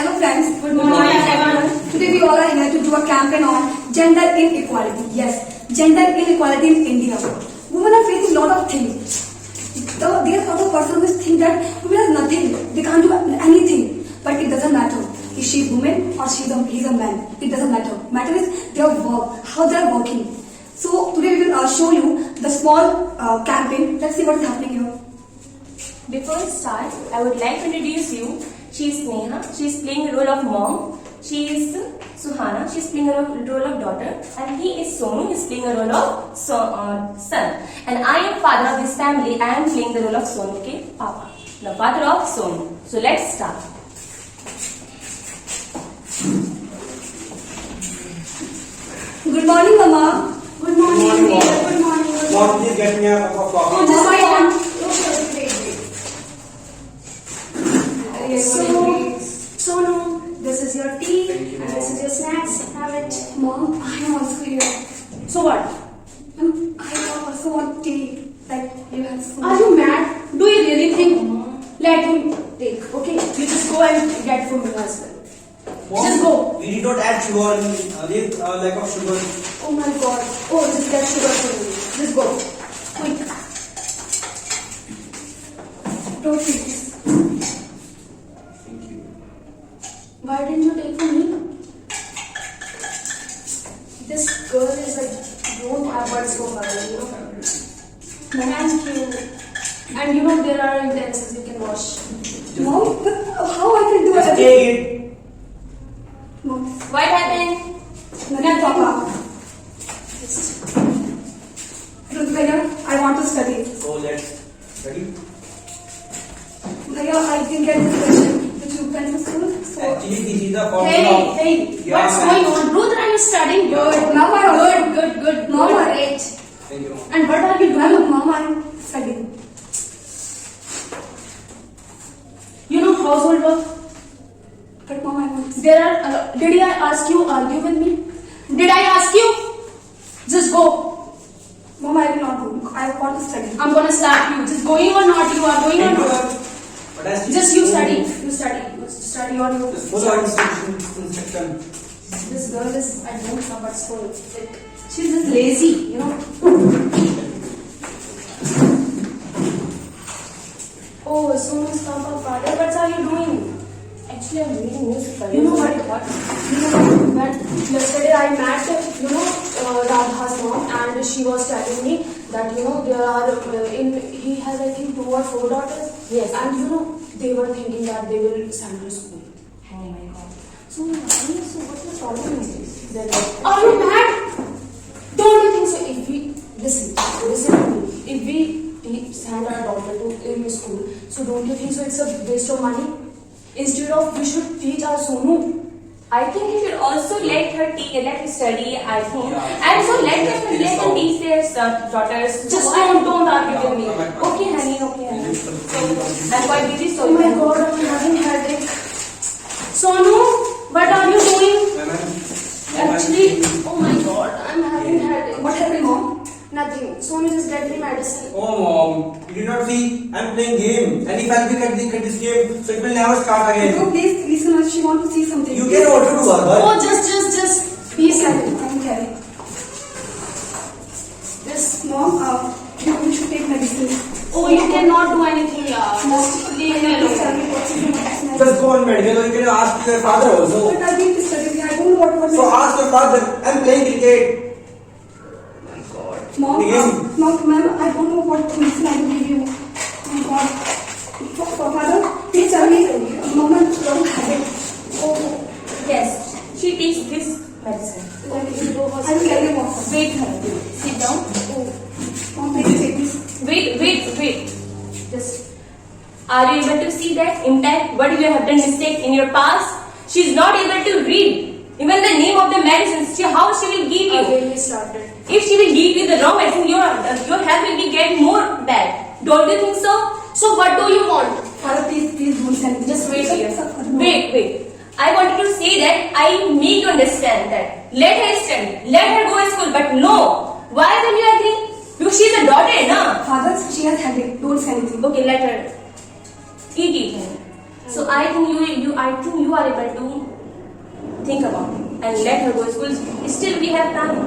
Hello friends, Good morning everyone. Today we all are here to do a campaign on gender inequality. Yes, gender inequality in India. Women are facing a lot of things. There are a lot of persons who think that women are nothing, they can't do anything. But it doesn't matter. Is she a woman or he's a man? It doesn't matter. Matter is their work, how they are working. So today we will show you the small campaign. Let's see what's happening here. Before we start, I would like to introduce you. She is Neha. She is playing the role of mom. She is Suhana. She is playing the role of daughter. And he is Sonu. He is playing the role of son. And I am father of this family. I am playing the role of Sonu ke papa, the father of Sonu. So let's start. Good morning, Mama. Good morning. Good morning, Mom. Good morning. Mom, please get me a cup of coffee. Oh, just wait. Sonu, this is your tea and this is your snacks. Have it. Mom, I am also here. So what? I also want tea. Like you have so Are you mad? Do you really think? Let him take. Okay, you just go and get for me as well. Mom, Just go. We did not add sugar. Leave lack of sugar. Oh my god. Oh, just get sugar for me. Just go. Quick. Don't take this. Thank you. Why didn't you take for me? This girl is like, don't have words for her, you know. Thank you. And you know there are utensils you can wash. Mom, but how I can do Just everything? take it. Mom, What happened? nothing, Papa. Bhaiya, I want to study. So let's ready. Bhaiya, I didn't get this question. The two pencil school. So Actually, this is the formula. Hey, Yeah, what's ma'am. going on? Ruth, are you studying? Good. Now I also. Good. Mama. Great. Thank you, Mom. And what are you doing? Mom, I'm studying. You know household work? But Mom, I want to. There are. Did I ask you argue with me? Did I ask you? Just go. Mom, I will not do. I want to study. I'm gonna slap you. Just going or not? You are going or Thank you, not? ma'am. But as Just you study. You study. You study on your. Just follow our instruction. This girl is. I don't know what's going. Like, she's just lazy. You know. Oh, Sonu's Papa, father. What are you doing? Actually, I'm reading newspaper. You know what? That yesterday I met, Radha's mom, and she was telling me that, there are, he has, I think, 2 or 4 daughters. Yes. And, they were thinking that they will send her to school. Oh my god. So, what's the problem is this? They're like, Are you mad? Don't you think so? If we, listen to me. If we send our daughter to school, so don't you think so it's a waste of money? Instead of, we should teach our Sonu. I think you should also let her study, I think. Yeah. And so let them Just teach their daughters. Just Why? don't argue with me. Okay, honey, okay. So, I'm quite busy, so Oh my god, I'm having headache. Sonu, what are you doing? Ma'am, Actually, oh my god, I'm having headache. What happened, Mom? Nothing. Sonu, just get me medicine. Oh, Mom. You did not see? I'm playing game. And if I cut this game, so it will never start again. No, please listen. She wants to see something. You can order to burger. Oh, just be silent. I'm carrying. This Mom, you should take medicine. Oh, you cannot do anything, yaar. Mom, Leave me please tell alone. me what's in medicine. Just go on medical, or you can ask your father also. But I need to study. I don't know what So ask your father. I'm playing cricket. Mom, Again. Ma'am, I don't know what medicine I will give you. Oh my God. Father, please tell me. Mom, I don't have it. Oh, yes. She takes this medicine. Okay, I will carry you off. Wait, honey. Sit down. Oh, Mom, please take this. Wait. Just, are you able to see that impact? What you have done mistake in your past? She's not able to read. Even the name of the medicines, how she will give you? Again, we started. If she will give you the wrong medicine, your health will be getting more bad. Don't you think so? So, what do you want? Father, please don't send me. Just wait here. No. Wait. I wanted to say that I make you understand that. Let her study. Let her go to school. But no. Why will you agree? Because she's a daughter, na? Father, she has headache. Don't say anything. Okay, let her eat it. So I think you are able to think about it and let her go to school. Still we have time.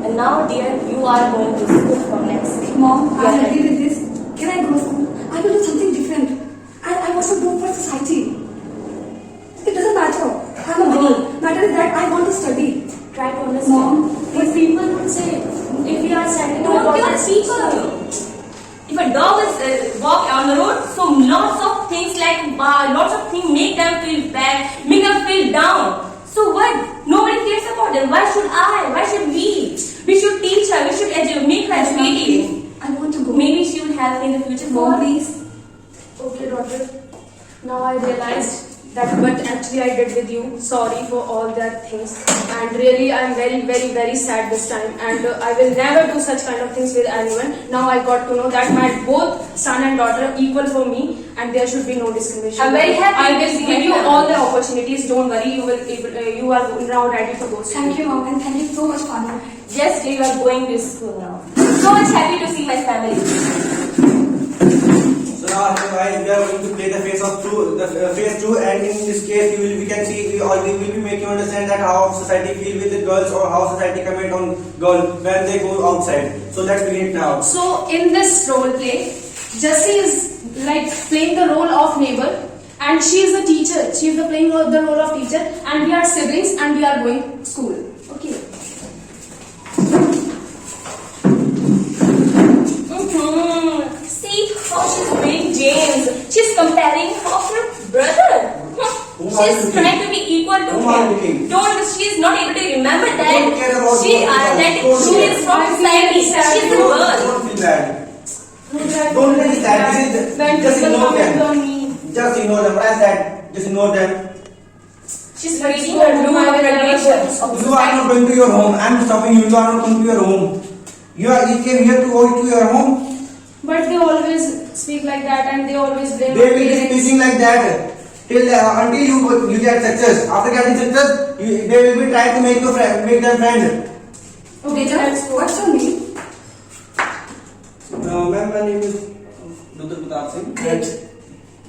And now, dear, you are going to school from next week. Mom, You are I'm ready. happy with this. Can I go to school? I will do something different. And I want to do for society. It doesn't matter. I'm a girl. Matter is that I want to study. Try to understand. Mom, But people would say, if we are sending our Don't daughters give people. If a dog is walk on the road, so lots of things lots of things make them feel bad, make them feel down. So what? Nobody cares about them. Why should I? Why should we? We should teach her. We should make her educated. I want to go. Maybe she will help in the future. Mom, please. Okay, daughter. Now I realized that what actually I did with you. Sorry for all that things. And really, I'm very, very, very sad this time. And I will never do such kind of things with anyone. Now I got to know that my both son and daughter are equal for me, and there should be no discrimination. I'm very happy I to will see give my you family. all the opportunities. Don't worry. You are now ready to go. Thank you, Mom, and thank you so much, Father. Yes, you are going to school now. So much happy to see my family. So now, guys, we are going to play the phase 2, and in this case, we can see we will be making you understand that how society feel with the girls or how society comment on girls when they go outside. So let's begin it now. So in this role play, Jessie is like playing the role of neighbor, and she is the teacher. She is playing the role of teacher, and we are siblings, and we are going to school. Okay. See how she's doing James. She's comparing him of her brother. Whom are you She's looking? trying to be equal to Whom are you him. looking? She's not able to remember that Don't care about she what you that are. she is from society. She's a girl. Don't feel bad. Don't feel sad. When Just people ignore comment them. on me, Just ignore them. What is that? Just ignore them. She's breaking her rule of regulation of You are not going to your home. I am stopping you. You are not going to your home. You came here to go to your home. but they always speak like that, and they always blame They our will be parents. speaking like that till until you get success. After getting success, they will be trying to make them friends. Okay, Teacher, let's go. what's your name? Ma'am, my name is Dr. Pratap Singh. Great.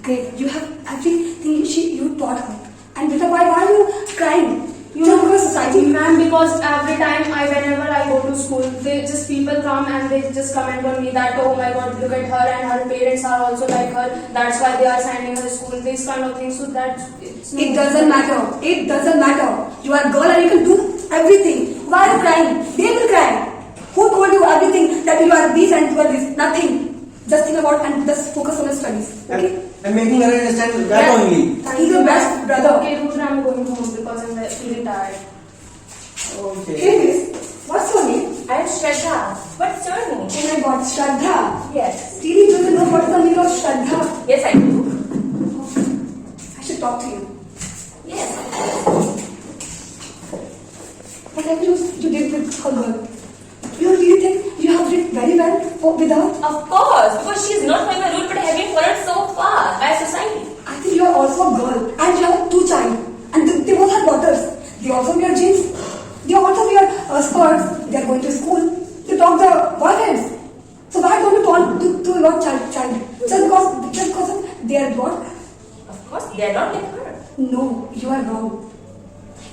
Great. You have everything you taught her. And Beta, why are you crying? You know, because society. Ma'am, because every time whenever I go to school, people come and they just comment on me that, oh my god, look at her and her parents are also like her. That's why they are sending her to school. These kind of things. So that It doesn't matter. It doesn't matter. You are a girl and you can do everything. Why are you crying? They will cry. Who told you everything that you are this and you are this? Nothing. Just think about and just focus on your studies. Okay? I'm making her understand that only. He's your best brother. Okay, Rudra, I'm going home because I'm feeling tired. Okay. Hey, miss. What's your name? I am Shraddha. What's your name? Oh my god, Shraddha. Yes. Really, do you know what's the meaning of Shraddha? Yes, I do. I should talk to you. Yes. What have you did with her girl? You really think you have did very well with her? Of course, because she is not following the rule but having followed so far by society. I think you are also a girl and you have 2 child and they both are daughters. They also wear jeans. They also wear skirts. They are going to school. They talk the boyfriends. So why don't you talk to your child? Just because they are what? Of course, they are not like her. No, you are wrong.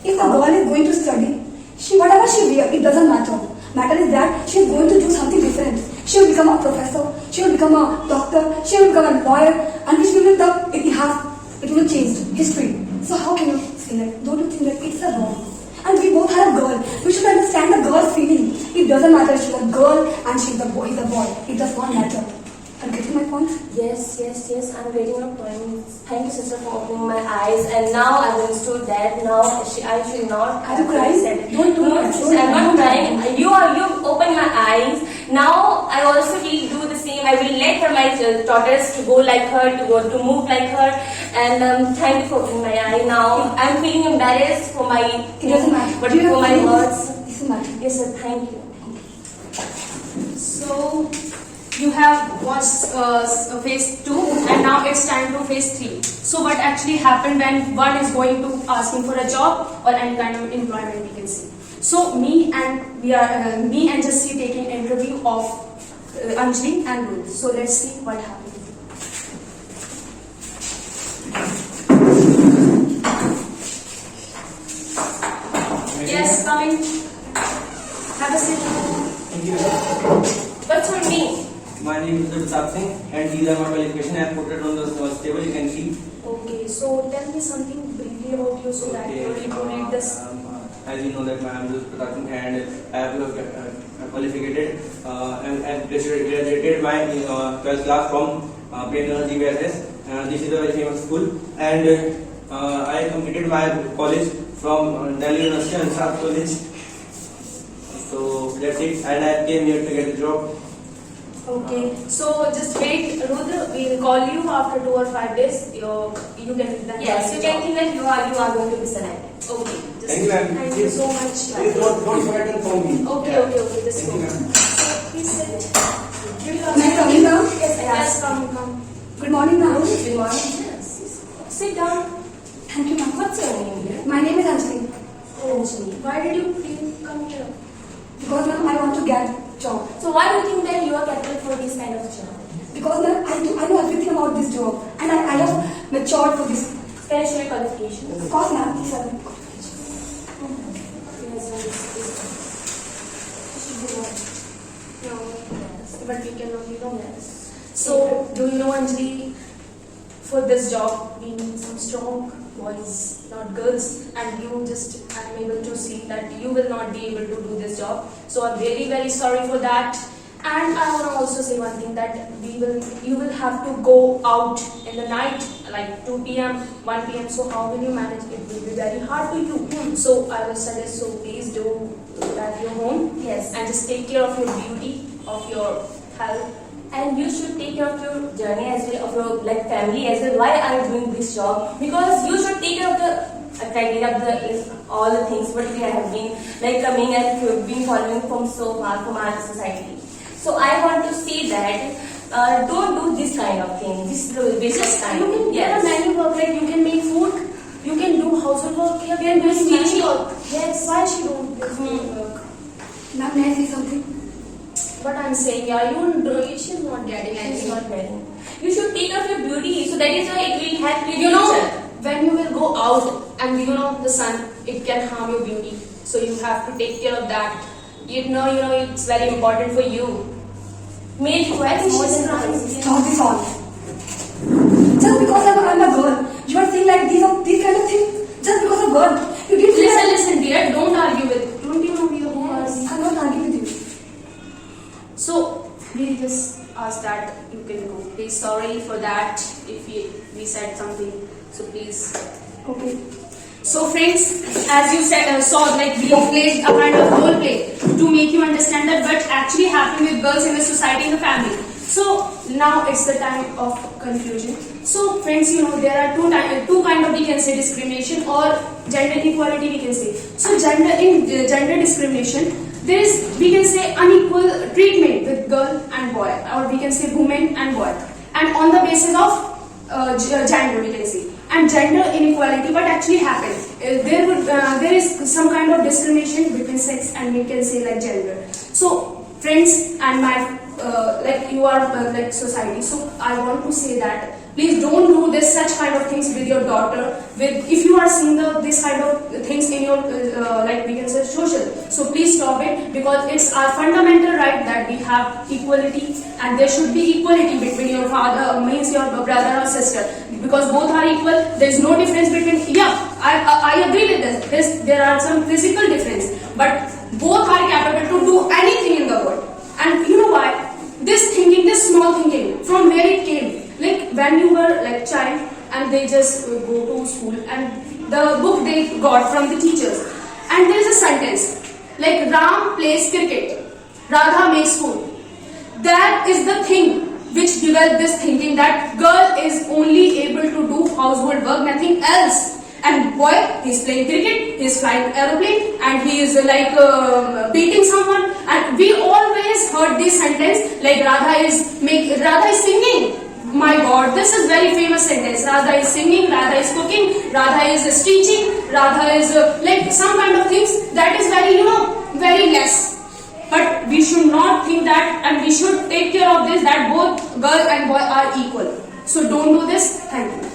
If a girl is going to study, whatever she wear, it doesn't matter. Matter is that she is going to do something different. She will become a professor, she will become a doctor, she will become a lawyer, and which will the itihas, it will change history. So how can you say that? Don't you think that it's a wrong? And we both are a girl. We should understand the girl's feeling. It doesn't matter if she's a girl and she's a boy. It does not matter. Are you getting my point? Yes, I'm getting your point. Thank you, sister, for opening my eyes. And now I've understood that. Now I should not. Are you crying? Don't do No, that. sister, I'm not crying. You opened my eyes. Now I also will do the same. I will let my daughters to go like her, to move like her. And thank you for opening my eye. Now I'm feeling embarrassed for my. It doesn't matter. But Do you for my have words. feelings? It doesn't matter. Yes, sir. Thank you. So you have watched phase 2 and now it's time to phase 3. So what actually happened when one is going to asking for a job or any kind of employment vacancy. So me and Jessie taking interview of Anjali and Ruth. So let's see what happened. name is Pratap Singh, and these are my qualifications. I have put it on the table. You can see. Okay, so tell me something briefly about you so that you are able to read this. As you know that I am Pratap Singh, and I have qualified and I graduated my 12th class from Prem GVSS. This is a very famous school, and I completed my college from Delhi University and South College. So that's it, and I came here to get a job. Okay, so just wait, Rudra. We'll call you after 2 or 5 days. You can then Yes, you can think that you are going to be selected. Okay, just Thank you, ma'am. Thank you so much. Please don't forget to inform me. Okay, just Thank go. you, ma'am. Please sit. May I come in now? Yes, come. Good morning, ma'am. Good morning. Yes. Sit down. Thank you, ma'am. What's your name dear? My name is Anjali. Anjali. Why did you come here? Because ma'am, I want to get job. So why do you think that you are capable for this kind of job? Because ma'am, I know everything about this job, and I have matured for this. Can I show your qualifications? Of course, ma'am. These are No, but we cannot be wrong. So, do you know, Anjali, for this job, we need some strong boys, not girls, and you just, I'm able to see that you will not be able to do this job. So, I'm very, very sorry for that. And I want to also say one thing, that you will have to go out in the night, like 2 p.m., 1 p.m. So how will you manage? It will be very hard for you. So I will suggest, so please do at your home. Yes. And just take care of your beauty, of your health. And you should take care of your journey as well, of your like family as well. Why are you doing this job? Because you should take care of the criteria of the all the things what we have been like coming and been following from so far from our society. So I want to say that don't do this kind of thing. This is the business kind. You can get a menu work, like you can make food, you can do household work, you can do teaching work. Yes, why she don't do this work? ma'am, may I say something? But I'm saying, yeah, you don't do it, she's not getting It's anything. not getting. You should take care of your beauty. So that is why it will help you. You know, when you will go out and you know the sun, it can harm your beauty. So you have to take care of that. You know, it's very important for you. May require more than Stop this all. Just because I'm a girl, you are saying like these kind of things. Just because of girl, you did Listen, dear, don't argue with. Don't you know we are boys? I'm not arguing with you. So we just ask that you can go. Please, sorry for that if we said something. So please. Okay. So friends, as you said, saw like we played a kind of role play to make you understand that what actually happened with girls in the society and the family. So now it's the time of conclusion. So friends, there are two kind of, we can say, discrimination or gender inequality, we can say. So gender discrimination, there is, we can say, unequal treatment with girl and boy, or we can say woman and boy, and on the basis of gender, we can say. And gender inequality, what actually happened? There is some kind of discrimination between sex and we can say like gender. So friends and my like you are like society. So I want to say that please don't do this such kind of things with your daughter. If you are seeing this kind of things in your like we can say social. So please stop it, because it's our fundamental right that we have equality, and there should be equality between your father means your brother or sister, because both are equal. There is no difference between. Yeah, I agree with this. There are some physical difference, but both are capable to do anything in the world. And you know why? This thinking, this small thinking, from where it came? Like when you were like child and they just go to school and the book they got from the teachers, and there is a sentence like Ram plays cricket, Radha makes food. That is the thing which developed this thinking that girl is only able to do household work, nothing else. And boy, he's playing cricket, he's flying aeroplane, and he is like beating someone. And we always heard this sentence like Radha is singing. My God, this is very famous sentence. Radha is singing, Radha is cooking, Radha is stitching, Radha is like some kind of things that is very, very less. But we should not think that, and we should take care of this, that both girl and boy are equal. So don't do this. Thank you.